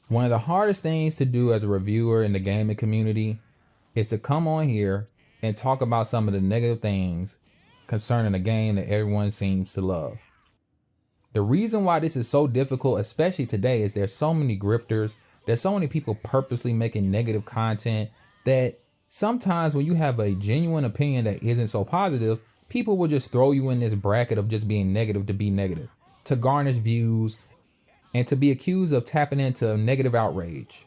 One of the hardest things to do as a reviewer in the gaming community is to come on here and talk about some of the negative things concerning a game that everyone seems to love. The reason why this is so difficult, especially today, is there's so many grifters, there's so many people purposely making negative content that sometimes when you have a genuine opinion that isn't so positive, people will just throw you in this bracket of just being negative to be negative, to garnish views, and to be accused of tapping into negative outrage.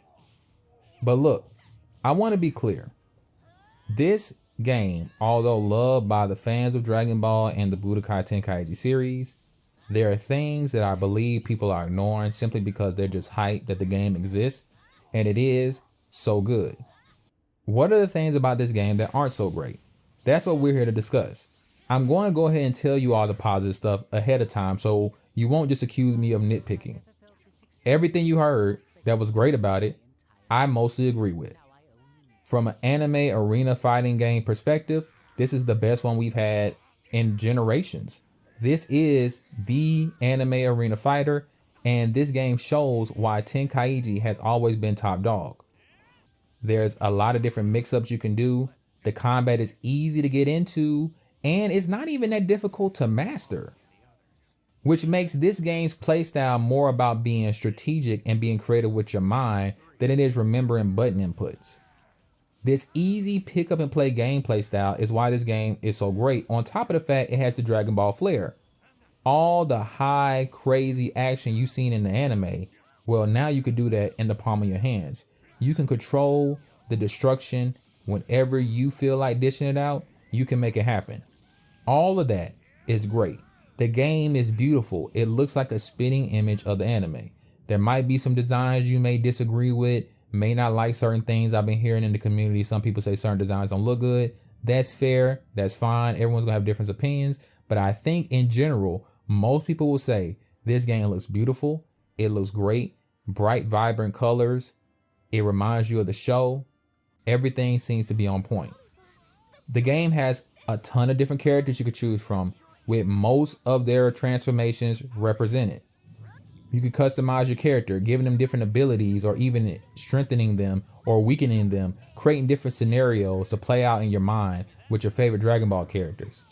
But look, I want to be clear. This game, although loved by the fans of Dragon Ball and the Budokai Tenkaichi series, there are things that I believe people are ignoring simply because they're just hyped that the game exists, and it is so good. What are the things about this game that aren't so great? That's what we're here to discuss. I'm going to go ahead and tell you all the positive stuff ahead of time so you won't just accuse me of nitpicking. Everything you heard that was great about it, I mostly agree with. From an anime arena fighting game perspective, this is the best one we've had in generations. This is the anime arena fighter, and this game shows why Tenkaichi has always been top dog. There's a lot of different mix-ups you can do. The combat is easy to get into, and it's not even that difficult to master, which makes this game's playstyle more about being strategic and being creative with your mind than it is remembering button inputs. This easy pick up and play gameplay style is why this game is so great, on top of the fact it has the Dragon Ball flair. All the high, crazy action you've seen in the anime, well, now you can do that in the palm of your hands. You can control the destruction whenever you feel like dishing it out, you can make it happen. All of that is great. The game is beautiful. It looks like a spitting image of the anime. There might be some designs you may disagree with, may not like certain things I've been hearing in the community. Some people say certain designs don't look good. That's fair. That's fine. Everyone's gonna have different opinions. But I think in general, most people will say this game looks beautiful. It looks great. Bright, vibrant colors. It reminds you of the show. Everything seems to be on point. The game has a ton of different characters you could choose from, with most of their transformations represented. You can customize your character, giving them different abilities or even strengthening them or weakening them, creating different scenarios to play out in your mind with your favorite Dragon Ball characters.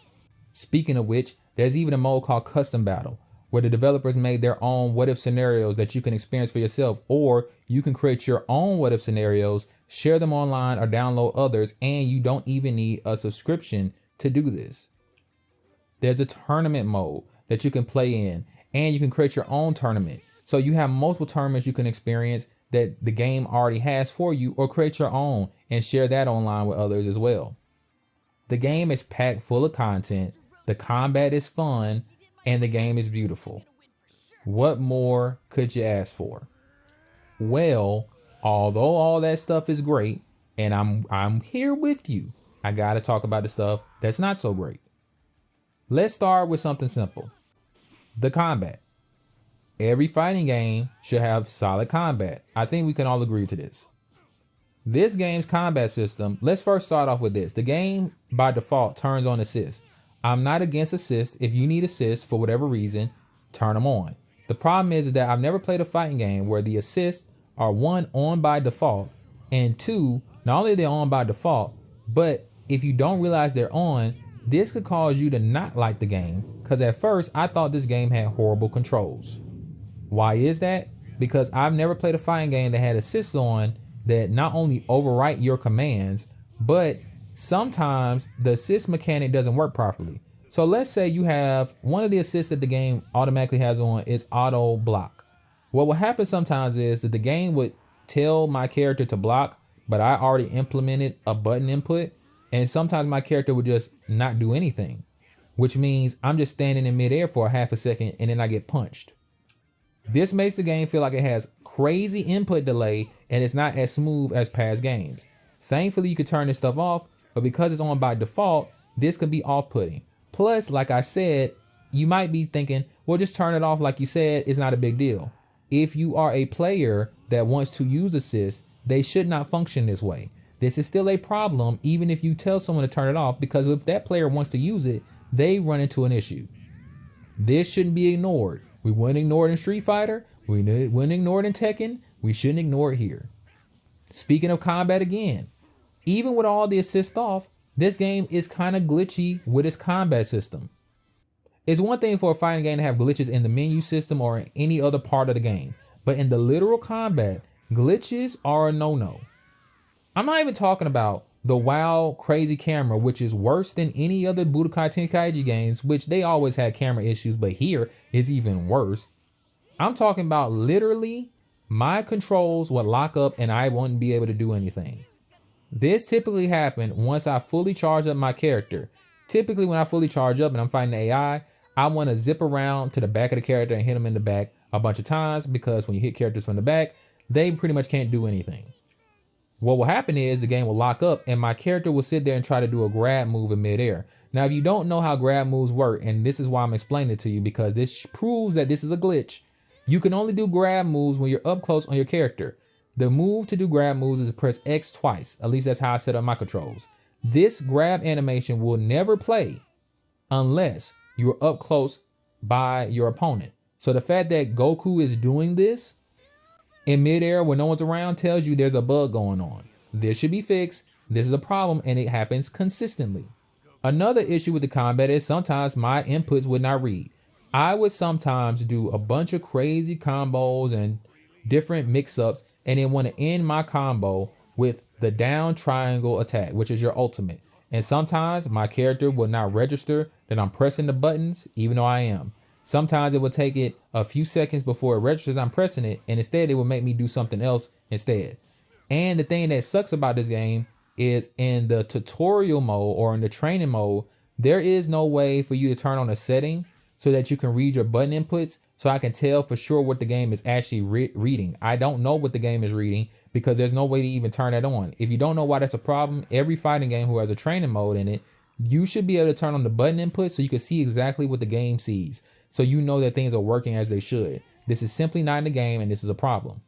Speaking of which, there's even a mode called Custom Battle, where the developers made their own what-if scenarios that you can experience for yourself, or you can create your own what-if scenarios, share them online or download others, and you don't even need a subscription to do this. There's a tournament mode that you can play in, and you can create your own tournament. So you have multiple tournaments you can experience that the game already has for you, or create your own and share that online with others as well. The game is packed full of content, the combat is fun, and the game is beautiful. What more could you ask for? Well, although all that stuff is great, and I'm here with you, I gotta talk about the stuff that's not so great. Let's start with something simple. The combat. Every fighting game should have solid combat. I think we can all agree to this. This game's combat system, let's first start off with this. The game by default turns on assist. I'm not against assist. If you need assist for whatever reason, turn them on. The problem is that I've never played a fighting game where the assists are one, on by default, and two, not only are they on by default, but if you don't realize they're on, this could cause you to not like the game, because at first I thought this game had horrible controls. Why is that? Because I've never played a fighting game that had assists on that not only overwrite your commands, but sometimes the assist mechanic doesn't work properly. So let's say you have one of the assists that the game automatically has on is auto block. What will happen sometimes is that the game would tell my character to block, but I already implemented a button input, and sometimes my character would just not do anything, which means I'm just standing in midair for a half a second and then I get punched. This makes the game feel like it has crazy input delay and it's not as smooth as past games. Thankfully, you can turn this stuff off, but because it's on by default, this can be off-putting. Plus, like I said, you might be thinking, well, just turn it off like you said, it's not a big deal. If you are a player that wants to use assist, they should not function this way. This is still a problem even if you tell someone to turn it off, because if that player wants to use it, they run into an issue. This shouldn't be ignored. We wouldn't ignore it in Street Fighter. We wouldn't ignore it in Tekken. We shouldn't ignore it here. Speaking of combat again, even with all the assist off, this game is kind of glitchy with its combat system. It's one thing for a fighting game to have glitches in the menu system or in any other part of the game, but in the literal combat, glitches are a no-no. I'm not even talking about the wild, crazy camera, which is worse than any other Budokai Tenkaichi games, which they always had camera issues, but here is even worse. I'm talking about literally my controls would lock up and I wouldn't be able to do anything. This typically happened once I fully charge up my character. Typically when I fully charge up and I'm fighting the AI, I want to zip around to the back of the character and hit them in the back a bunch of times, because when you hit characters from the back, they pretty much can't do anything. What will happen is the game will lock up and my character will sit there and try to do a grab move in midair. Now, if you don't know how grab moves work, and this is why I'm explaining it to you, because this proves that this is a glitch, you can only do grab moves when you're up close on your character. The move to do grab moves is to press X twice. At least that's how I set up my controls. This grab animation will never play unless you are up close by your opponent. So the fact that Goku is doing this in midair when no one's around tells you there's a bug going on. This should be fixed. This is a problem and it happens consistently. Another issue with the combat is sometimes my inputs would not read. I would sometimes do a bunch of crazy combos and different mix-ups and then want to end my combo with the down triangle attack, which is your ultimate. And sometimes my character will not register that I'm pressing the buttons, even though I am. Sometimes it will take it a few seconds before it registers I'm pressing it, and instead it will make me do something else instead. And the thing that sucks about this game is in the tutorial mode or in the training mode, there is no way for you to turn on a setting so that you can read your button inputs, so I can tell for sure what the game is actually reading. I don't know what the game is reading because there's no way to even turn that on. If you don't know why that's a problem, every fighting game who has a training mode in it, you should be able to turn on the button input so you can see exactly what the game sees, so you know that things are working as they should. This is simply not in the game, and this is a problem.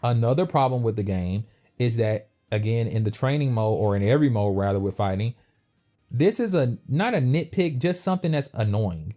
Another problem with the game is that, again, in the training mode, or in every mode rather with fighting, this is not a nitpick, just something that's annoying.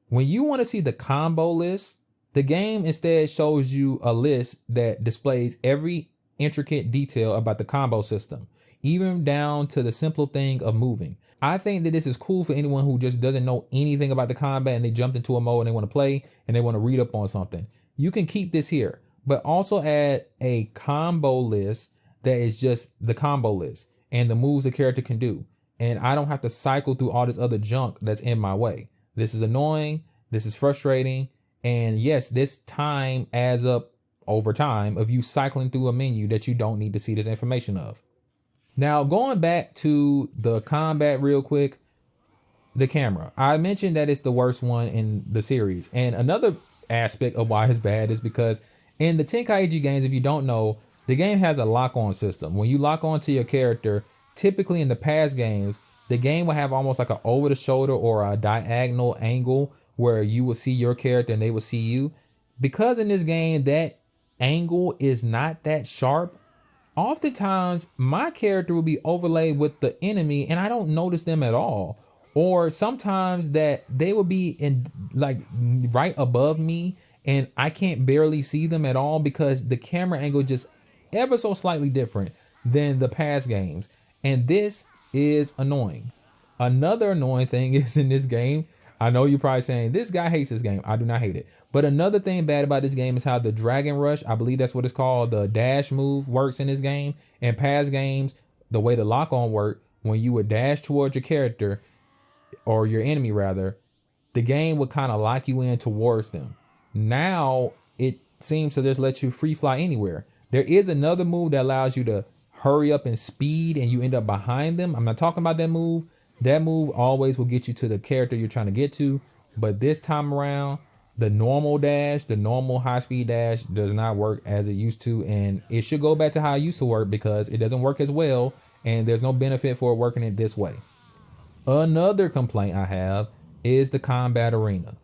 When you want to see the combo list, the game instead shows you a list that displays every intricate detail about the combo system, even down to the simple thing of moving. I think that this is cool for anyone who just doesn't know anything about the combat and they jumped into a mode and they want to play and they want to read up on something. You can keep this here, but also add a combo list that is just the combo list and the moves the character can do. And I don't have to cycle through all this other junk that's in my way. This is annoying. This is frustrating. And yes, this time adds up over time of you cycling through a menu that you don't need to see this information of. Now, going back to the combat real quick, the camera. I mentioned that it's the worst one in the series. And another aspect of why it's bad is because in the Tenkaichi games, if you don't know, the game has a lock-on system. When you lock on to your character, typically in the past games, the game will have almost like an over-the-shoulder or a diagonal angle where you will see your character and they will see you. Because in this game, that angle is not that sharp, oftentimes my character will be overlaid with the enemy and I don't notice them at all. Or sometimes that they will be in like right above me and I can't barely see them at all because the camera angle just ever so slightly different than the past games. And this is annoying. Another annoying thing is in this game, I know you're probably saying this guy hates this game. I do not hate it. But another thing bad about this game is how the Dragon Rush, I believe that's what it's called, the dash move works in this game. In past games, the way the lock on worked, when you would dash towards your character or your enemy rather, the game would kind of lock you in towards them. Now it seems to just let you free fly anywhere. There is another move that allows you to hurry up and speed and you end up behind them. I'm not talking about that move. That move always will get you to the character you're trying to get to. But this time around, the normal dash, the normal high speed dash does not work as it used to. And it should go back to how it used to work because it doesn't work as well. And there's no benefit for working it this way. Another complaint I have is the combat arena.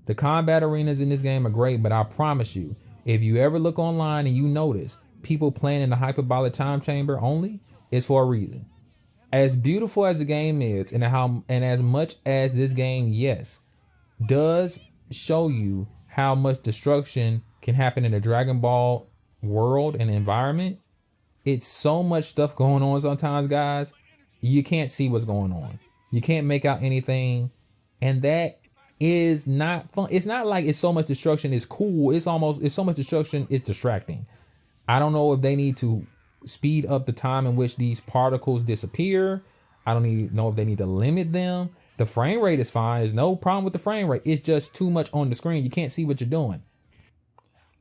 The combat arenas in this game are great, but I promise you, if you ever look online and you notice people playing in the hyperbolic time chamber only, it's for a reason. As beautiful as the game is, and as much as this game, yes, does show you how much destruction can happen in a Dragon Ball world and environment, it's so much stuff going on sometimes, guys. You can't see what's going on. You can't make out anything. And that is not fun. It's not like it's so much destruction is cool. It's so much destruction, it's distracting. I don't know if they need to speed up the time in which these particles disappear. I don't know if they need to limit them. The frame rate is fine. There's no problem with the frame rate. It's just too much on the screen. You can't see what you're doing.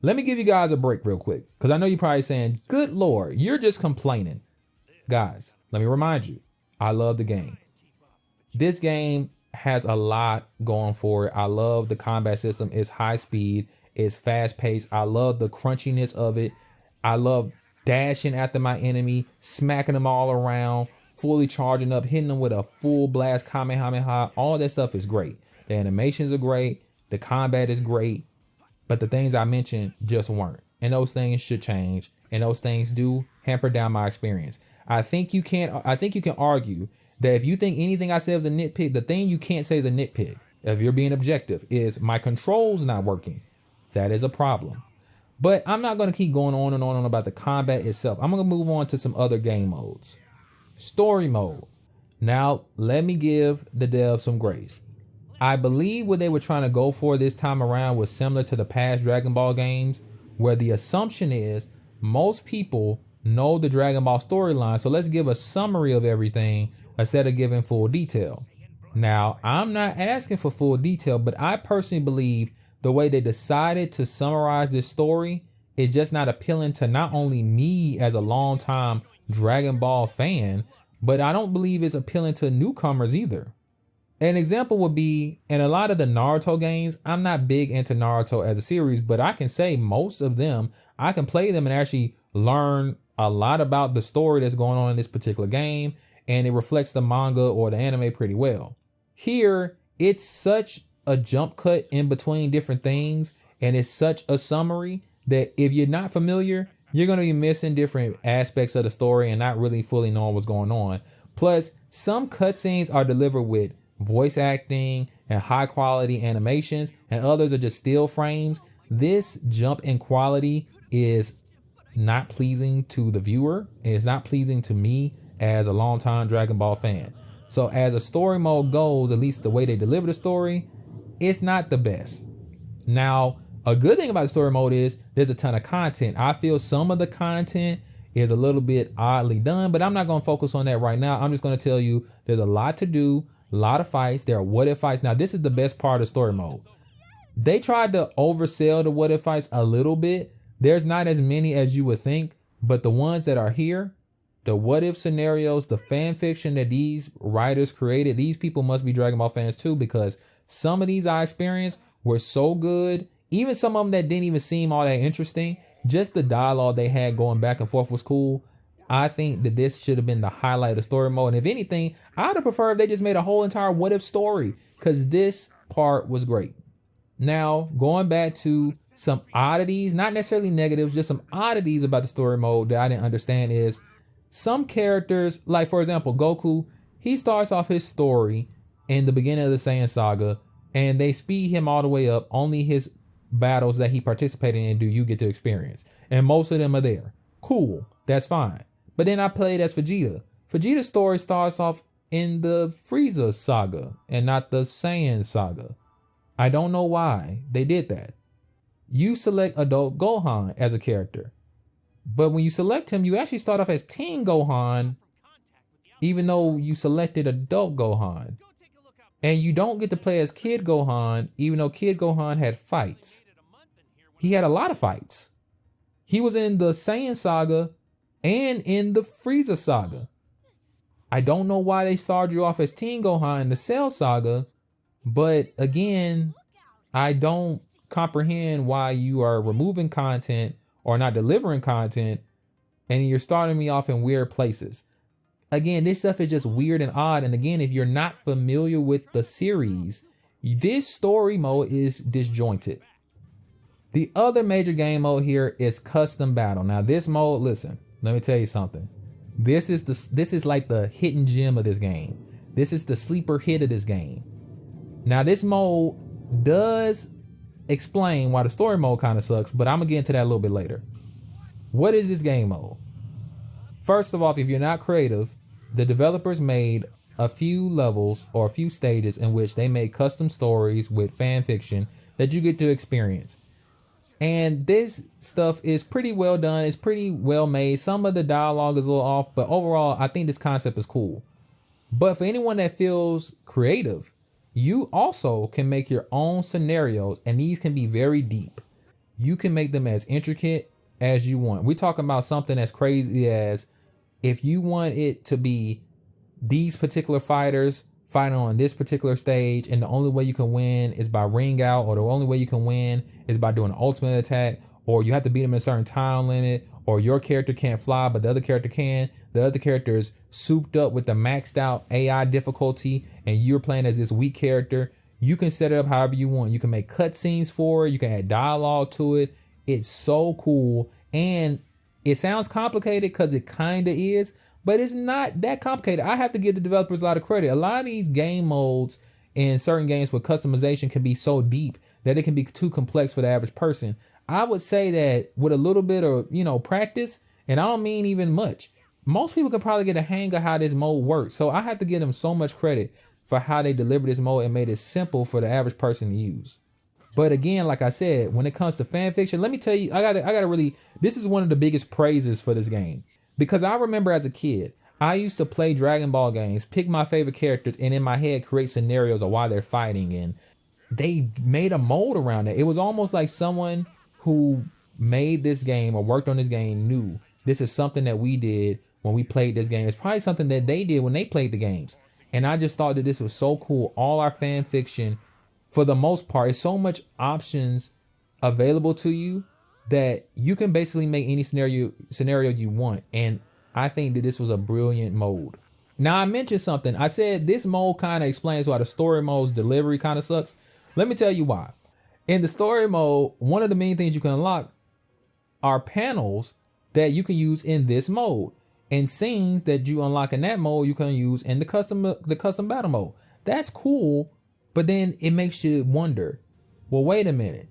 Let me give you guys a break real quick, because I know you're probably saying, good Lord, you're just complaining. Guys, let me remind you, I love the game. This game has a lot going for it. I love the combat system. It's high speed. It's fast paced. I love the crunchiness of it. I love dashing after my enemy, smacking them all around, fully charging up, hitting them with a full blast Kamehameha. All that stuff is great. The animations are great. The combat is great. But the things I mentioned just weren't. And those things should change. And those things do hamper down my experience. I think you can argue that if you think anything I said was a nitpick, the thing you can't say is a nitpick, if you're being objective, is my controls not working. That is a problem. But I'm not going to keep going on and on about the combat itself. I'm going to move on to some other game modes. Story mode. Now, let me give the devs some grace. I believe what they were trying to go for this time around was similar to the past Dragon Ball games, where the assumption is most people know the Dragon Ball storyline, so let's give a summary of everything instead of giving full detail. Now, I'm not asking for full detail, but I personally believe the way they decided to summarize this story is just not appealing to not only me as a longtime Dragon Ball fan, but I don't believe it's appealing to newcomers either. An example would be in a lot of the Naruto games. I'm not big into Naruto as a series, but I can say most of them, I can play them and actually learn a lot about the story that's going on in this particular game, and it reflects the manga or the anime pretty well. Here, it's such a jump cut in between different things, and it's such a summary that if you're not familiar, you're going to be missing different aspects of the story and not really fully knowing what's going on. Plus, some cutscenes are delivered with voice acting and high quality animations, and others are just still frames. This jump in quality is not pleasing to the viewer, and it's not pleasing to me as a longtime Dragon Ball fan. So as a story mode goes, at least the way they deliver the story, it's not the best. Now, a good thing about the story mode is there's a ton of content. I feel some of the content is a little bit oddly done, but I'm not going to focus on that right now. I'm just going to tell you there's a lot to do, a lot of fights. There are what if fights. Now, this is the best part of story mode. They tried to oversell the what if fights a little bit. There's not as many as you would think, but the ones that are here, the what if scenarios, the fan fiction that these writers created, these people must be Dragon Ball fans too, because some of these I experienced were so good. Even some of them that didn't even seem all that interesting, just the dialogue they had going back and forth was cool. I think that this should have been the highlight of story mode. And if anything, I would have preferred if they just made a whole entire what if story, because this part was great. Now, going back to some oddities, not necessarily negatives, just some oddities about the story mode that I didn't understand is some characters, like for example, Goku, he starts off his story in the beginning of the Saiyan saga, and they speed him all the way up. Only his battles that he participated in do you get to experience, and most of them are there. Cool, that's fine. But then I played as Vegeta. Vegeta's story starts off in the Frieza saga and not the Saiyan saga. I don't know why they did that. You select adult Gohan as a character, but when you select him, you actually start off as Teen Gohan, even though you selected adult Gohan. And you don't get to play as Kid Gohan, even though Kid Gohan had fights. He had a lot of fights. He was in the Saiyan saga and in the Frieza saga. I don't know why they started you off as Teen Gohan in the Cell saga, but again, I don't comprehend why you are removing content or not delivering content, and you're starting me off in weird places. Again, this stuff is just weird and odd. And again, if you're not familiar with the series, this story mode is disjointed. The other major game mode here is custom battle. Now this mode, listen, let me tell you something. This is like the hidden gem of this game. This is the sleeper hit of this game. Now this mode does explain why the story mode kind of sucks, but I'm gonna get into that a little bit later. What is this game mode? First of all, if you're not creative, the developers made a few levels or a few stages in which they made custom stories with fan fiction that you get to experience. And this stuff is pretty well done. It's pretty well made. Some of the dialogue is a little off, but overall, I think this concept is cool. But for anyone that feels creative, you also can make your own scenarios, and these can be very deep. You can make them as intricate as you want. We're talking about something as crazy as if you want it to be these particular fighters fighting on this particular stage, and the only way you can win is by ring out, or the only way you can win is by doing an ultimate attack, or you have to beat them in a certain time limit, or your character can't fly but the other character can. The other character is souped up with the maxed out AI difficulty, and you're playing as this weak character. You can set it up however you want. You can make cutscenes for it. You can add dialogue to it. It's so cool, and it sounds complicated because it kind of is, but it's not that complicated. I have to give the developers a lot of credit. A lot of these game modes in certain games with customization can be so deep that it can be too complex for the average person. I would say that with a little bit of, practice, and I don't mean even much, most people could probably get a hang of how this mode works. So I have to give them so much credit for how they delivered this mode and made it simple for the average person to use. But again, like I said, when it comes to fan fiction, let me tell you, I gotta really, this is one of the biggest praises for this game. Because I remember as a kid, I used to play Dragon Ball games, pick my favorite characters, and in my head create scenarios of why they're fighting. And they made a mold around it. It was almost like someone who made this game or worked on this game knew this is something that we did when we played this game. It's probably something that they did when they played the games. And I just thought that this was so cool. All our fan fiction, for the most part, is so much options available to you that you can basically make any scenario you want. And I think that this was a brilliant mode. Now, I mentioned something. I said this mode kind of explains why the story mode's delivery kind of sucks. Let me tell you why. In the story mode, one of the main things you can unlock are panels that you can use in this mode, and scenes that you unlock in that mode you can use in the custom battle mode. That's cool, but then it makes you wonder, well, wait a minute.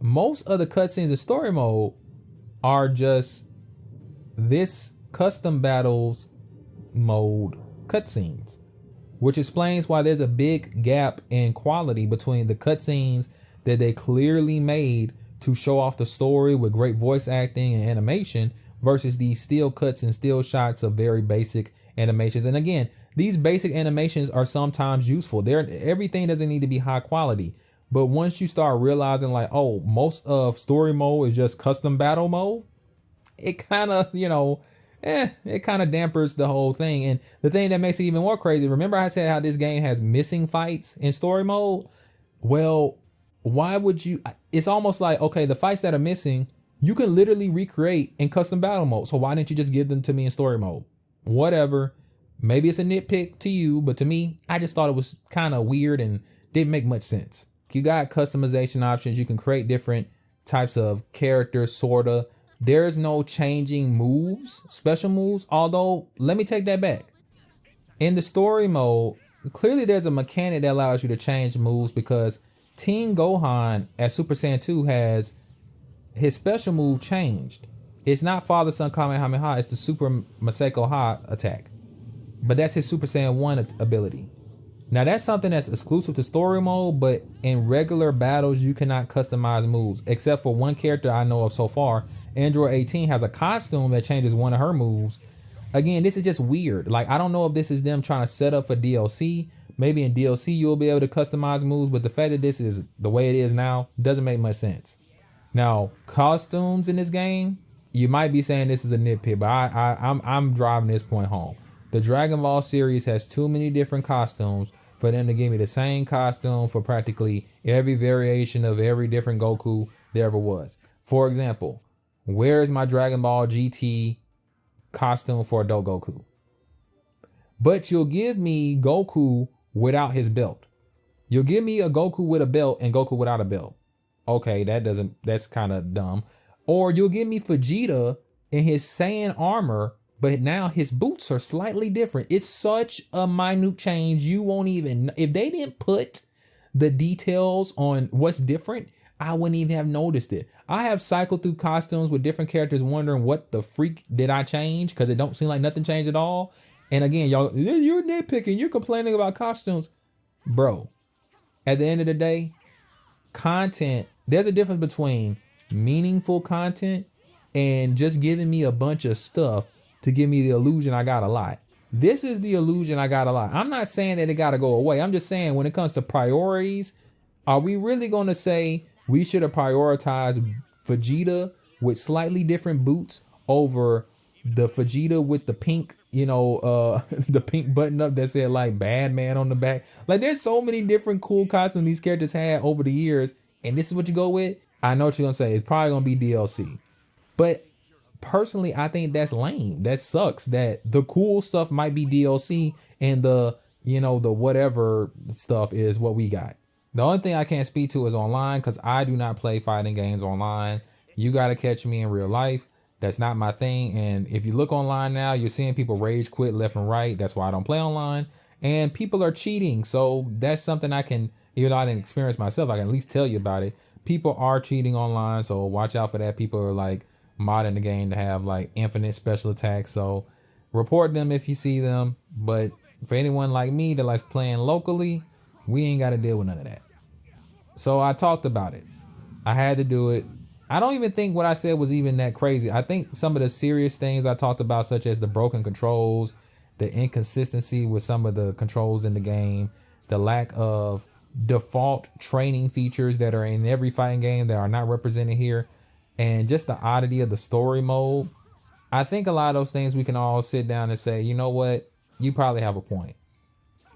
Most of the cutscenes in story mode are just this custom battles mode cutscenes, which explains why there's a big gap in quality between the cutscenes that they clearly made to show off the story with great voice acting and animation versus these still cuts and still shots of very basic animations. And again, these basic animations are sometimes useful. Everything doesn't need to be high quality. But once you start realizing like, oh, most of story mode is just custom battle mode, it kind of, it kind of dampers the whole thing. And the thing that makes it even more crazy, remember I said how this game has missing fights in story mode? Well, why would you? It's almost like, okay, the fights that are missing, you can literally recreate in custom battle mode. So why didn't you just give them to me in story mode? Whatever. Maybe it's a nitpick to you, but to me, I just thought it was kind of weird and didn't make much sense. You got customization options. You can create different types of characters, sorta. There's no changing moves, special moves. Although, let me take that back. In the story mode, clearly there's a mechanic that allows you to change moves, because Teen Gohan at Super Saiyan 2 has his special move changed. It's not Father Son Kamehameha, it's the Super Maseko Ha attack. But that's his Super Saiyan 1 ability. Now that's something that's exclusive to story mode, but in regular battles, you cannot customize moves, except for one character I know of so far. Android 18 has a costume that changes one of her moves. Again, this is just weird. Like, I don't know if this is them trying to set up for DLC. Maybe in DLC you'll be able to customize moves, but the fact that this is the way it is now doesn't make much sense. Now, costumes in this game, you might be saying this is a nitpick, but I'm driving this point home. The Dragon Ball series has too many different costumes for them to give me the same costume for practically every variation of every different Goku there ever was. For example, where is my Dragon Ball GT costume for Adult Goku? But you'll give me Goku without his belt. You'll give me a Goku with a belt and Goku without a belt. Okay, that's kind of dumb. Or you'll give me Vegeta in his Saiyan armor, but now his boots are slightly different. It's such a minute change. You won't even, if they didn't put the details on what's different, I wouldn't even have noticed it. I have cycled through costumes with different characters wondering what the freak did I change, because it don't seem like nothing changed at all. And again, y'all, you're nitpicking, you're complaining about costumes. Bro, at the end of the day, content, there's a difference between meaningful content and just giving me a bunch of stuff to give me the illusion I got a lot. This is the illusion I got a lot. I'm not saying that it got to go away. I'm just saying when it comes to priorities, are we really going to say we should have prioritized Vegeta with slightly different boots over the Vegeta with the pink, the pink button up that said like bad man on the back? Like, there's so many different cool costumes these characters had over the years, and this is what you go with? I know what you're going to say. It's probably going to be DLC. But personally, I think that's lame. That sucks that the cool stuff might be DLC and the whatever stuff is what we got. The only thing I can't speak to is online, because I do not play fighting games online. You got to catch me in real life. That's not my thing. And if you look online now, you're seeing people rage quit left and right. That's why I don't play online. And people are cheating. So that's something I can, even though I didn't experience myself, I can at least tell you about it. People are cheating online. So watch out for that. People are like modding the game to have like infinite special attacks. So report them if you see them. But for anyone like me that likes playing locally, we ain't got to deal with none of that. So I talked about it. I had to do it. I don't even think what I said was even that crazy. I think some of the serious things I talked about, such as the broken controls, the inconsistency with some of the controls in the game, the lack of default training features that are in every fighting game that are not represented here, and just the oddity of the story mode. I think a lot of those things we can all sit down and say, you know what? You probably have a point.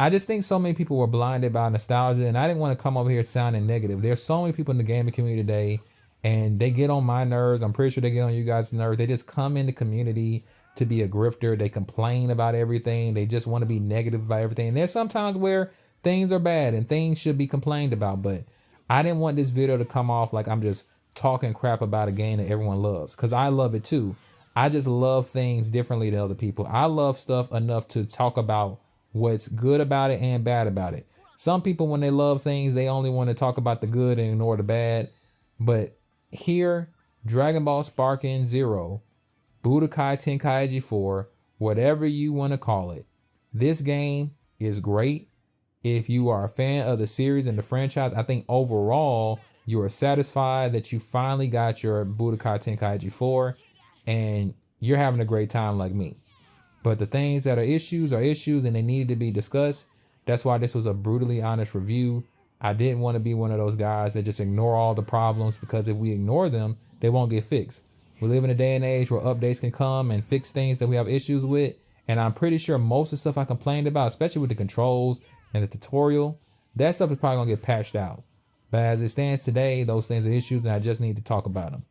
I just think so many people were blinded by nostalgia, and I didn't want to come over here sounding negative. There's so many people in the gaming community today, and they get on my nerves. I'm pretty sure they get on you guys' nerves. They just come in the community to be a grifter. They complain about everything. They just want to be negative about everything. And there's sometimes where things are bad and things should be complained about, but I didn't want this video to come off like I'm just talking crap about a game that everyone loves, because I love it too. I just love things differently than other people. I love stuff enough to talk about what's good about it and bad about it. Some people, when they love things, they only want to talk about the good and ignore the bad. But here, Dragon Ball Sparking Zero, Budokai Tenkaichi 4, whatever you want to call it, this game is great. If you are a fan of the series and the franchise, I think overall you are satisfied that you finally got your Budokai Tenkaichi 4 and you're having a great time like me. But the things that are issues and they needed to be discussed. That's why this was a brutally honest review. I didn't want to be one of those guys that just ignore all the problems, because if we ignore them, they won't get fixed. We live in a day and age where updates can come and fix things that we have issues with. And I'm pretty sure most of the stuff I complained about, especially with the controls and the tutorial, that stuff is probably going to get patched out. But as it stands today, those things are issues and I just need to talk about them.